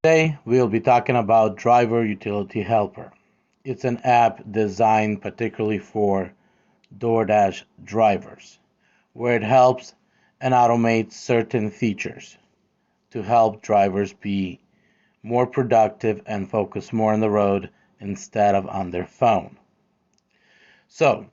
Today we'll be talking about Driver Utility Helper. It's an app designed particularly for DoorDash drivers, where it helps and automates certain features to help drivers be more productive and focus more on the road instead of on their phone. So,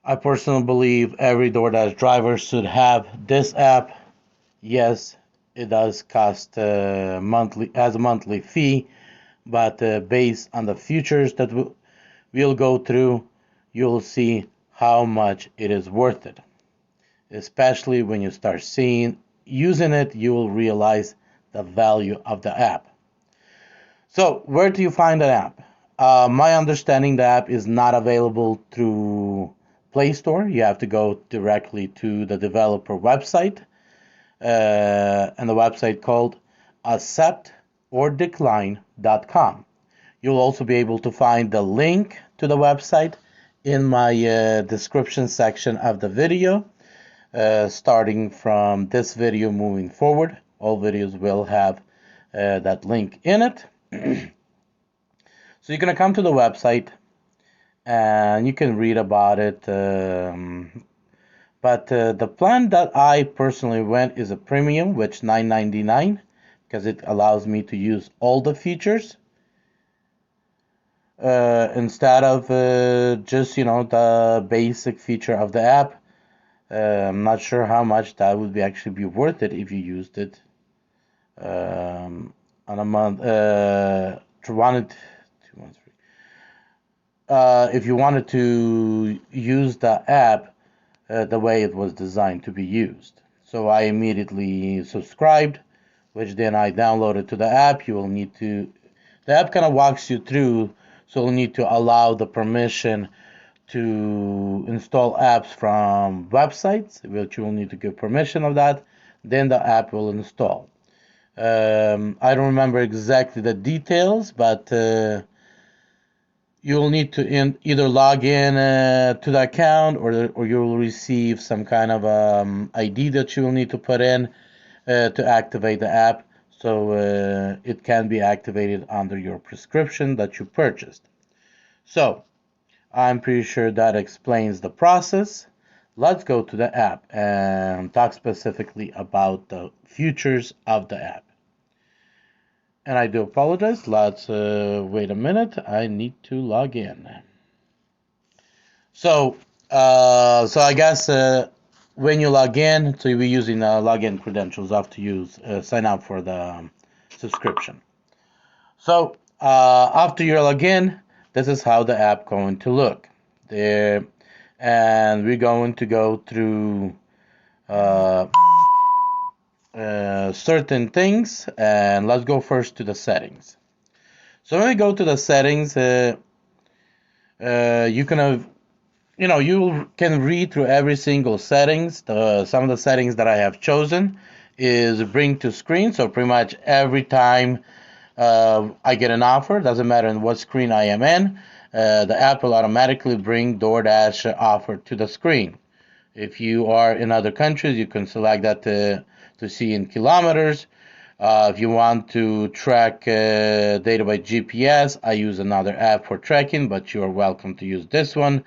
I personally believe every DoorDash driver should have this app. Yes, it does cost monthly as a monthly fee, but based on the features that we'll go through, you'll see how much it is worth it. Especially when you start using it, you will realize the value of the app. So, where do you find an app? My understanding, the app is not available through Play Store. You have to go directly to the developer website, and the website called acceptordecline.com. You'll also be able to find the link to the website in my description section of the video. Starting from this video moving forward, all videos will have that link in it. So you're going to come to the website and you can read about it. But the plan that I personally went is a premium, which $9.99, because it allows me to use all the features instead of just the basic feature of the app. I'm not sure how much that would actually be worth it if you used it on a month. If you wanted to use the app the way it was designed to be used. So I immediately subscribed, which then I downloaded to the app. The app kind of walks you through, so you'll need to allow the permission to install apps from websites, which you will need to give permission of that. Then the app will install. I don't remember exactly the details, but you'll need to either log in to the account, or you'll receive some kind of ID that you will need to put in to activate the app, so it can be activated under your prescription that you purchased. So I'm pretty sure that explains the process. Let's go to the app and talk specifically about the features of the app. And I do apologize. Let's wait a minute. I need to log in. So I guess when you log in, so you'll be using login credentials after you sign up for the subscription. So after you log in, this is how the app going to look there, and we're going to go through certain things, and let's go first to the settings. So when we go to the settings, you can you can read through every single settings. Some of the settings that I have chosen is bring to screen. So pretty much every time I get an offer, doesn't matter in what screen I am in, the app will automatically bring DoorDash offer to the screen. If you are in other countries, you can select that to see in kilometers. If you want to track data by GPS, I use another app for tracking, but you are welcome to use this one.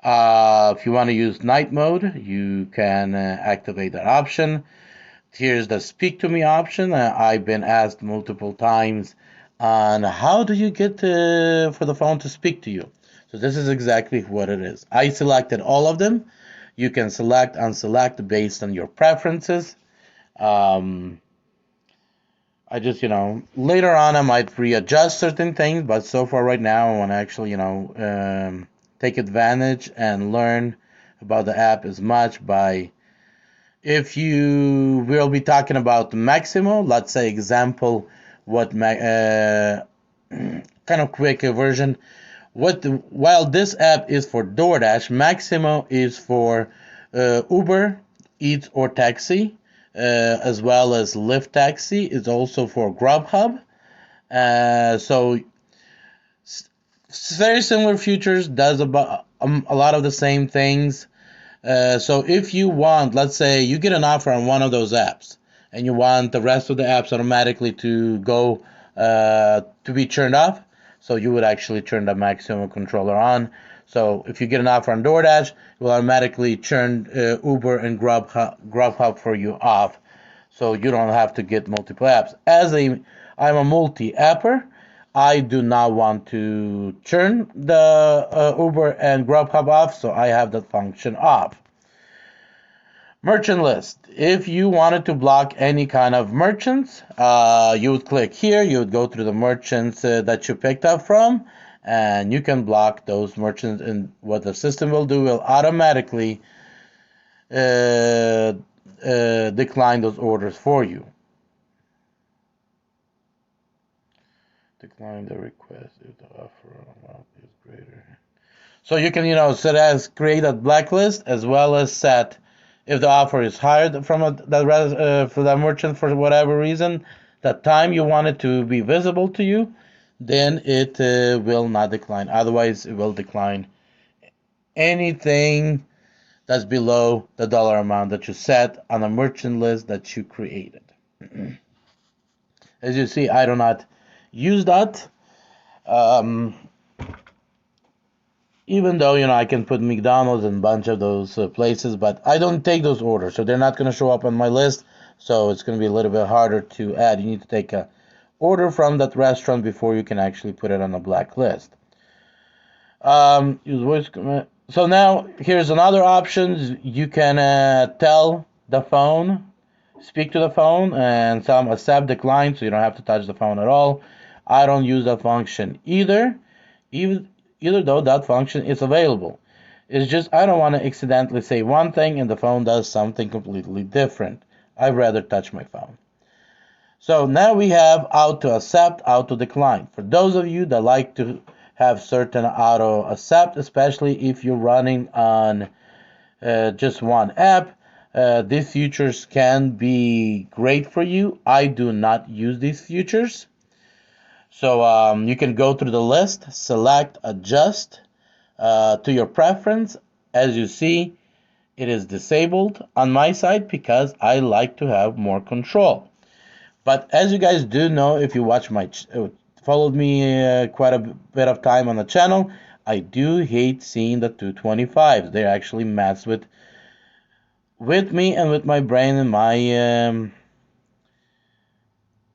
If you want to use night mode, you can activate that option. Here's the speak to me option. I've been asked multiple times on how do you get for the phone to speak to you. So this is exactly what it is. I selected all of them. You can select, unselect based on your preferences. I just, later on I might readjust certain things, but so far right now I want to actually, take advantage and learn about the app as much by, if you will be talking about Maximo, let's say example, kind of quick version. While this app is for DoorDash, Maximo is for Uber, Eats, or Taxi, as well as Lyft Taxi is also for Grubhub. So very similar features, does about a lot of the same things. So if you want, let's say you get an offer on one of those apps, and you want the rest of the apps automatically to go to be turned off, so you would actually turn the maximum controller on. So if you get an offer on DoorDash, it will automatically turn Uber and Grubhub for you off, so you don't have to get multiple apps. I'm a multi-apper. I do not want to turn the Uber and Grubhub off, so I have that function off. Merchant list. If you wanted to block any kind of merchants, you would click here. You would go through the merchants that you picked up from, and you can block those merchants. And what the system will do will automatically decline those orders for you. Decline the request if the offer amount is greater. So you can, create a blacklist as well as set if the offer is higher for that merchant for whatever reason, that time you want it to be visible to you, then it will not decline. Otherwise, it will decline anything that's below the dollar amount that you set on a merchant list that you created. As you see, I do not use that. Even though, I can put McDonald's and a bunch of those places, but I don't take those orders, so they're not going to show up on my list, so it's going to be a little bit harder to add. You need to take a order from that restaurant before you can actually put it on a black list. Use voice command. So now, here's another option. You can tell the phone, speak to the phone, and some accept, decline, so you don't have to touch the phone at all. I don't use that function either though that function is available. It's just I don't want to accidentally say one thing and the phone does something completely different. I'd rather touch my phone. So now we have auto accept, auto decline. For those of you that like to have certain auto accept, especially if you're running on just one app, these features can be great for you. I do not use these features. So you can go through the list, select adjust to your preference. As you see, it is disabled on my side because I like to have more control. But as you guys do know, if you watch followed me quite a bit of time on the channel, I do hate seeing the 225s. They actually mess with me and with my brain and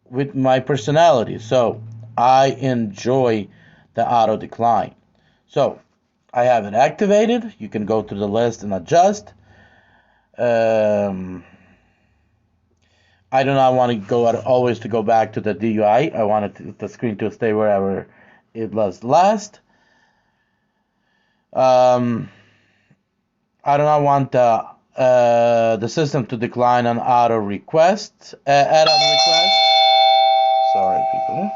with my personality. So I enjoy the auto decline. So I have it activated. You can go to the list and adjust. I do not want to always to go back to the DUI. I want the screen to stay wherever it was last. I do not want the system to decline on auto request, add-on request. Sorry, people.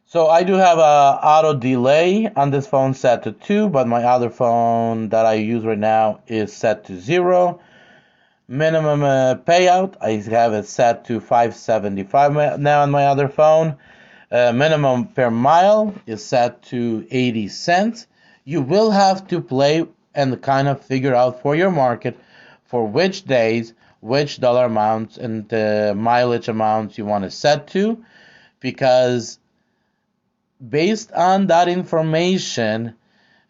So I do have a auto delay on this phone set to 2, but my other phone that I use right now is set to 0. Minimum payout, I have it set to $5.75 now on my other phone. Minimum per mile is set to 80 cents. You will have to play and kind of figure out for your market for which days, which dollar amounts and mileage amounts you want to set to, because based on that information,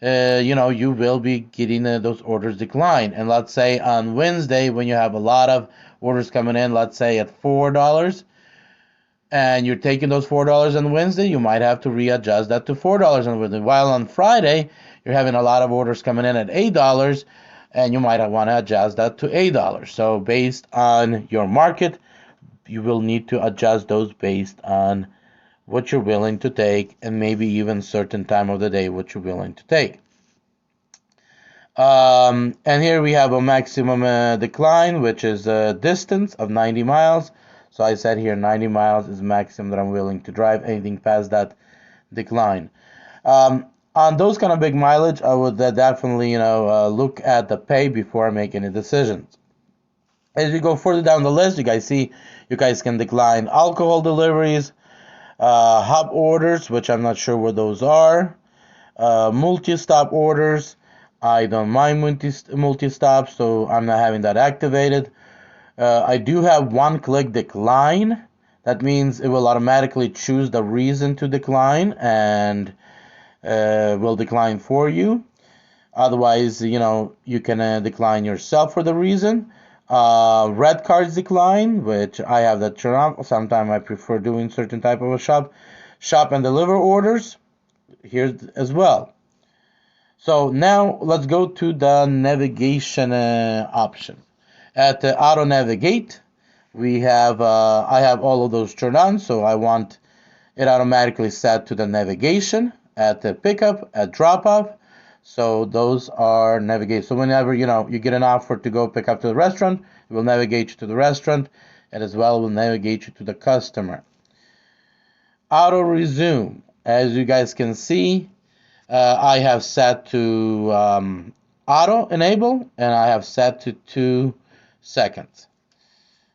you will be getting those orders decline. And let's say on Wednesday, when you have a lot of orders coming in, let's say at $4, and you're taking those $4 on Wednesday, you might have to readjust that to $4 on Wednesday. While on Friday, you're having a lot of orders coming in at $8, and you might want to adjust that to $8. So based on your market, you will need to adjust those based on what you're willing to take, and maybe even certain time of the day what you're willing to take. And here we have a maximum decline, which is a distance of 90 miles. So I said here 90 miles is maximum that I'm willing to drive. Anything past that, decline. On those kind of big mileage, I would definitely look at the pay before I make any decisions. As you go further down the list, you guys can decline alcohol deliveries, hub orders, which I'm not sure what those are, multi-stop orders, I don't mind multi-stop, so I'm not having that activated. I do have one-click decline. That means it will automatically choose the reason to decline and will decline for you. Otherwise, you can decline yourself for the reason. Red cards decline, which I have that turned off. Sometimes I prefer doing certain type of a shop and deliver orders here as well. So now let's go to the navigation option. At the auto navigate, we have I have all of those turned on, so I want it automatically set to the navigation at the pickup, at drop off. So those are navigate. So whenever you get an offer to go pick up to the restaurant, it will navigate you to the restaurant, and as well will navigate you to the customer. Auto resume. As you guys can see, I have set to auto enable, and I have set to 2 seconds.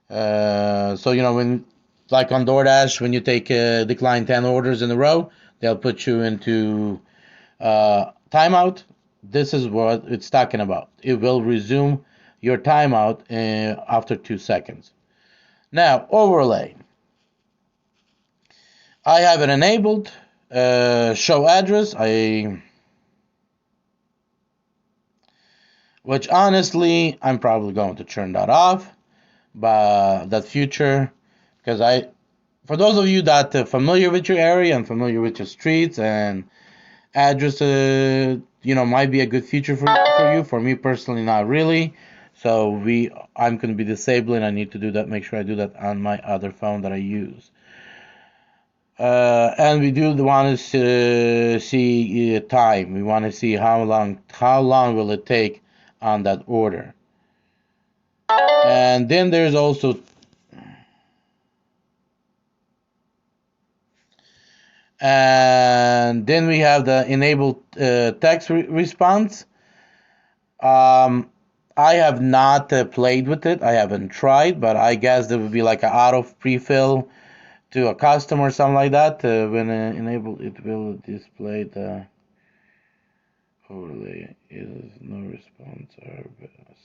So when, like on DoorDash, when you take decline 10 orders in a row, they'll put you into timeout. This is what it's talking about. It will resume your timeout after 2 seconds. Now, overlay. I have it enabled. Show address. Which honestly, I'm probably going to turn that off. But that future, because for those of you that are familiar with your area and familiar with your streets and address, might be a good feature for you. For me personally, not really. So I'm going to be disabling. I need to do that. Make sure I do that on my other phone that I use. And we do want to see time. We want to see how long will it take on that order. And then there's also and then we have the enable text response. I have not played with it. I haven't tried, but I guess there would be like an auto pre-fill to a customer or something like that. When enabled, it will display the overlay. Is no response are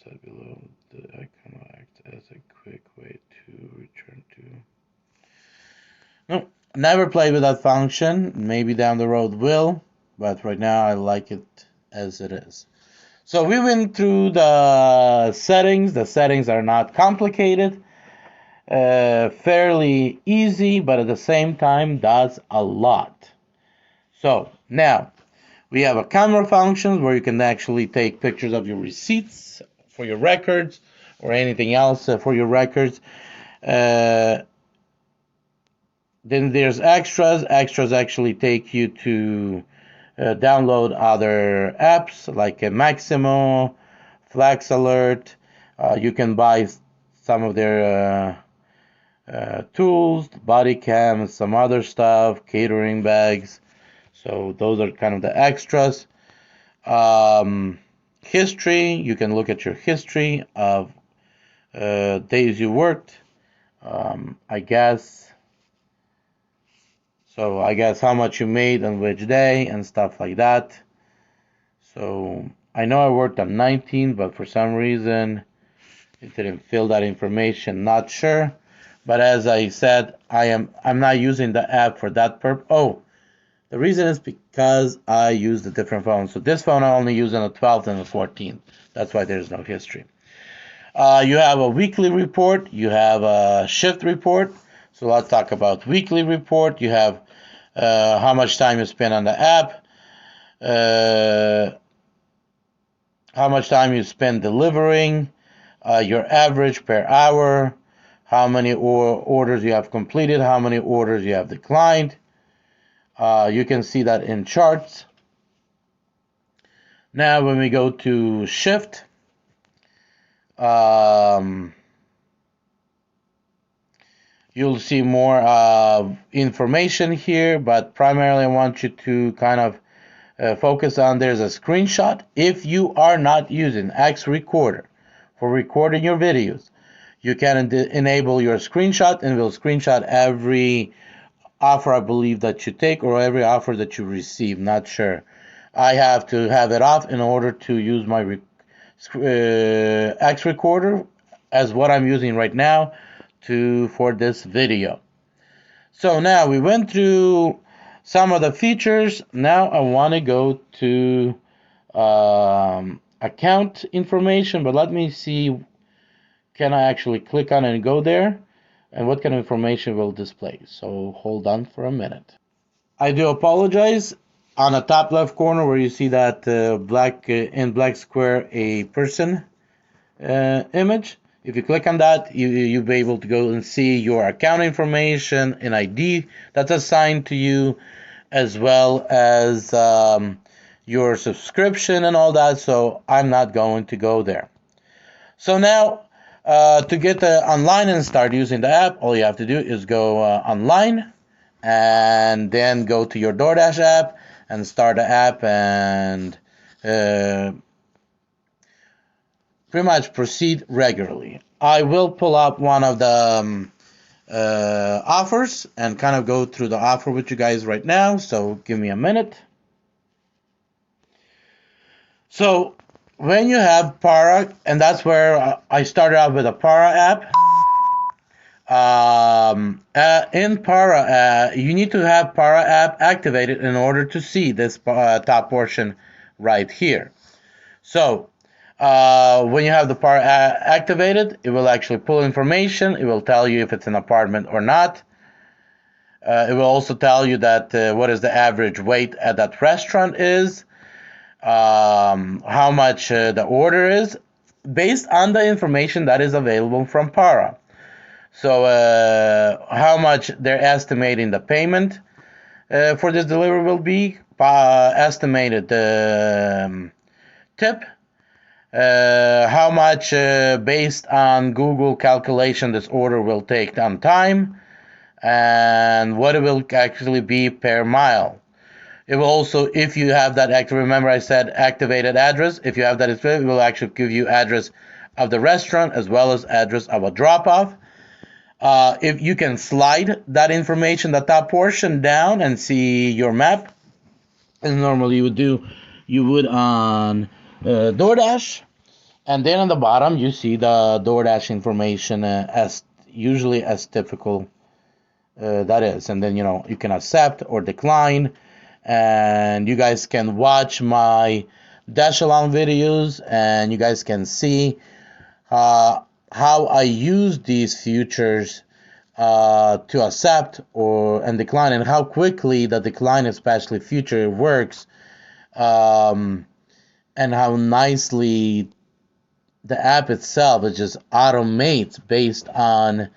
set below. The icon acts as a quick way to return to. No, never played with that function. Maybe down the road will, but right now I like it as it is. So we went through the settings. The settings are not complicated. Fairly easy, but at the same time does a lot. So now we have a camera functions where you can actually take pictures of your receipts for your records or anything else for your records. Then there's extras. Extras actually take you to download other apps like Maximo, Flex Alert. You can buy some of their tools, body cams, some other stuff, catering bags. So those are kind of the extras. History, you can look at your history of days you worked. I guess how much you made on which day and stuff like that. So I know I worked on 19, but for some reason it didn't fill that information. Not sure. But as I said, I'm not using the app for that purpose. Oh, the reason is because I used a different phone. So this phone I only use on the 12th and the 14th. That's why there's no history. You have a weekly report. You have a shift report. So let's talk about weekly report. You have how much time you spend on the app, how much time you spend delivering, your average per hour, how many orders you have completed, how many orders you have declined. You can see that in charts. Now when we go to shift, you'll see more information here, but primarily I want you to kind of focus on there's a screenshot. If you are not using X Recorder for recording your videos, you can enable your screenshot and it will screenshot every offer I believe that you take or every offer that you receive. Not sure. I have to have it off in order to use my X recorder as what I'm using right now for this video. So now we went through some of the features. Now I want to go to account information, but let me see, can I actually click on it and go there, and what kind of information will display. So hold on for a minute. I do apologize. On the top left corner where you see that black square, a person image, if you click on that, you'll be able to go and see your account information, an ID that's assigned to you, as well as your subscription and all that. So I'm not going to go there. So now to get online and start using the app, all you have to do is go online and then go to your DoorDash app and start the app and pretty much proceed regularly. I will pull up one of the offers and kind of go through the offer with you guys right now. So give me a minute. So when you have Para, and that's where I started out with a Para app. In Para, you need to have Para app activated in order to see this top portion right here. So when you have the Para activated, it will actually pull information. It will tell you if it's an apartment or not. It will also tell you that what is the average weight at that restaurant is, how much the order is, based on the information that is available from Para. So how much they're estimating the payment for this delivery will be, estimated tip, how much based on Google calculation this order will take on time, and what it will actually be per mile. It will also, if you have that active, remember I said activated address, if you have that, it will actually give you address of the restaurant as well as address of a drop-off. If you can slide that information, the top portion down and see your map, as normally you would on DoorDash, and then on the bottom you see the DoorDash information as usually as typical that is, and then you can accept or decline, and you guys can watch my dash along videos, and you guys can see how I use these features to accept and decline, and how quickly the decline, especially feature, works, and how nicely the app itself it just automates based on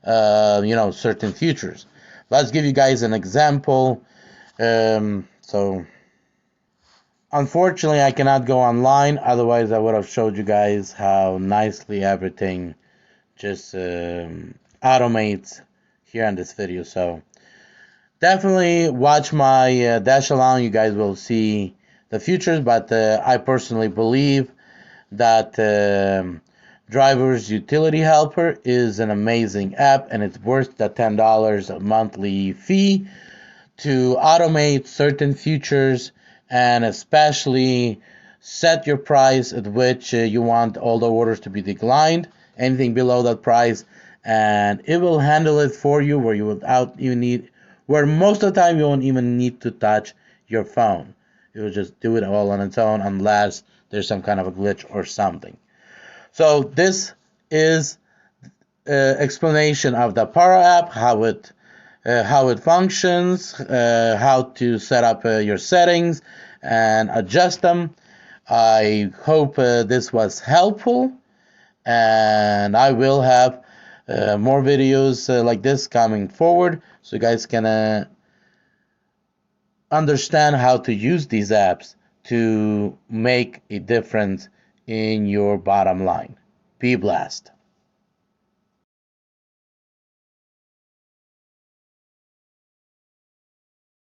certain features. Let's give you guys an example. So unfortunately I cannot go online, otherwise I would have showed you guys how nicely everything just automates here in this video. So definitely watch my dash along, you guys will see the features, but I personally believe that Driver's Utility Helper is an amazing app, and it's worth the $10 monthly fee to automate certain features, and especially set your price at which you want all the orders to be declined, anything below that price, and it will handle it for you where most of the time you won't even need to touch your phone. It will just do it all on its own unless there's some kind of a glitch or something. So this is explanation of the Para app, how it functions, how to set up your settings and adjust them. I hope this was helpful, and I will have more videos like this coming forward, so you guys can understand how to use these apps to make a difference in your bottom line. Be blessed.